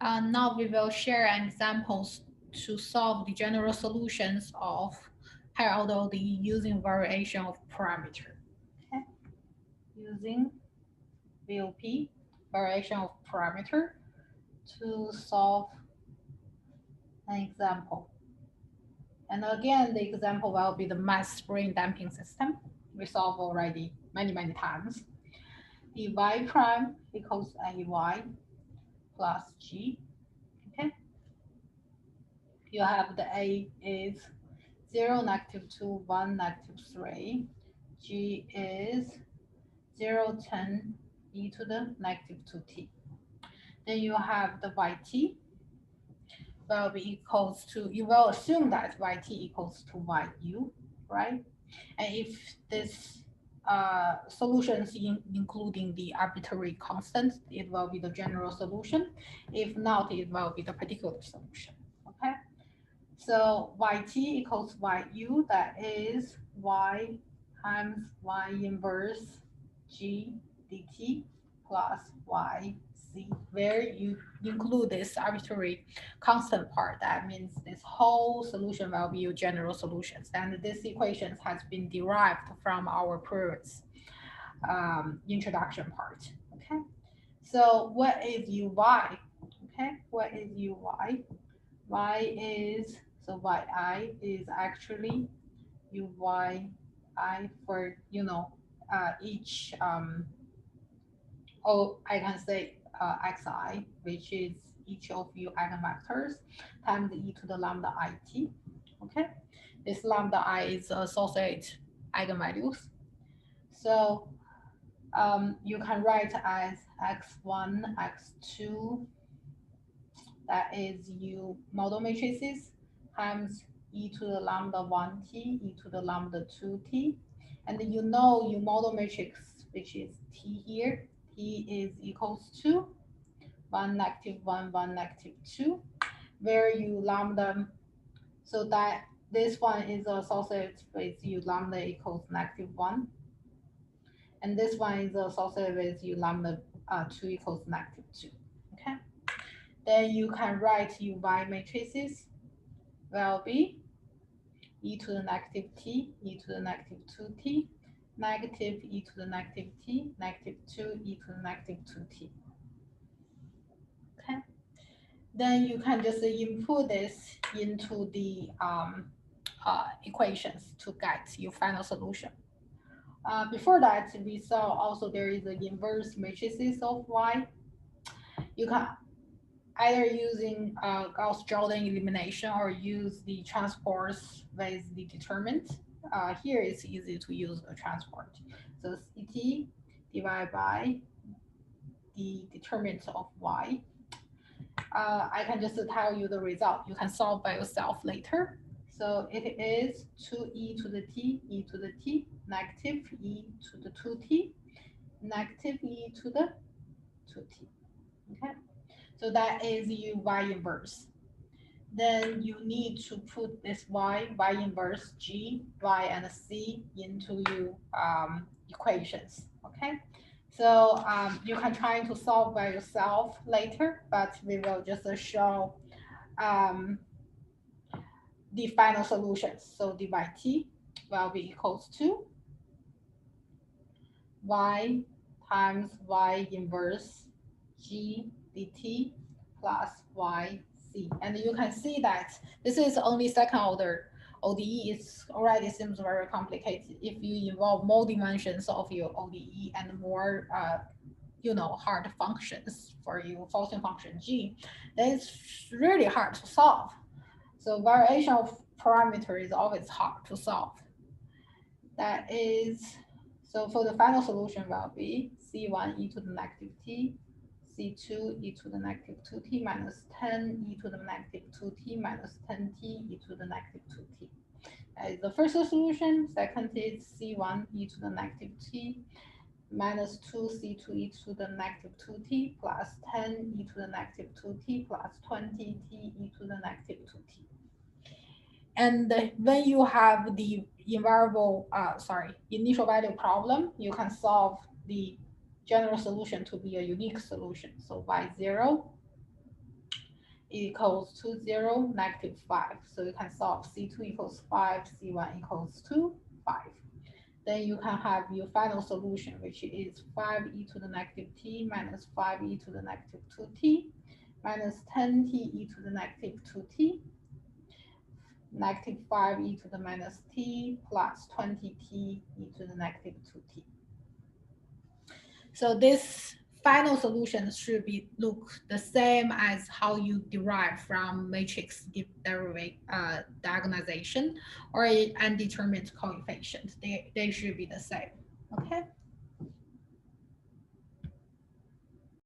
Now we will share examples to solve the general solutions of higher order ODE using variation of parameter. Okay. Using VOP, variation of parameter, to solve an example. And again, the example will be the mass spring damping system. We solved already many times. The y prime equals AY plus G. Okay. You have the A is 0, -2, 1, -3. G is 0, 10, e to the -2t. Then you have the yt will be equals to, you will assume that yt equals to yu, right? And if this solutions including the arbitrary constant, it will be the general solution. If not, it will be the particular solution. Okay. So yt equals yu, that is y times y inverse g dt plus yc, where you include this arbitrary constant part. That means this whole solution will be your general solutions. And this equation has been derived from our previous introduction part. Okay. So what is uy? Okay. What is uy? Y is, so yi is actually uyi for, each, I can say xi, which is each of you eigenvectors, times e to the lambda it. Okay. This lambda I is associated eigenvalues. So you can write as x1, x2, that is you model matrices, times e to the lambda 1t, e to the lambda 2t. And you know your model matrix, which is t here, t is equals to 1, -1, 1, -2, where you lambda, so that this one is associated with you lambda equals -1. And this one is associated with you lambda 2 equals -2. Okay. Then you can write your y matrices will be e to the -t, e to the -2t, negative e to the -t, -2 e to the -2t. Okay. Then you can just input this into the equations to get your final solution. Before that, we saw also there is the inverse matrices of y. You can either using Gauss-Jordan elimination or use the transports with the determinant. Here it's easy to use a transport. So Ct divided by the determinant of y. I can just tell you the result. You can solve by yourself later. So it is 2e to the t, e to the t, negative e to the 2t, negative e to the 2t. Okay. So that is your y inverse. Then you need to put this y inverse, g, y, and c into your equations. Okay. So you can try to solve by yourself later, but we will just show the final solutions. So the yt will be equals to y times y inverse g dt plus yc. And you can see that this is only second order ODE. It already seems very complicated. If you involve more dimensions of your ODE and more hard functions for your forcing function g, then it's really hard to solve. So variation of parameter is always hard to solve. That is, so for the final solution will be C1 e to the -t, C2 e to the -2t minus 10 e to the -2t minus 10t e to the -2t. As the first solution, second is C1 e to the -t minus 2c2 e to the -2t plus 10 e to the -2t plus 20t e to the -2t. And when you have the initial value problem, you can solve the general solution to be a unique solution. So y0 equals to 0, negative 5. So you can solve C2 equals 5, C1 equals to 5. Then you can have your final solution, which is 5e to the negative t minus 5e to the negative 2t minus 10t e to the negative 2t, negative 5e to the minus t plus 20t e to the negative 2t. So this final solution should be look the same as how you derive from matrix diagonalization or undetermined coefficient. They should be the same. Okay.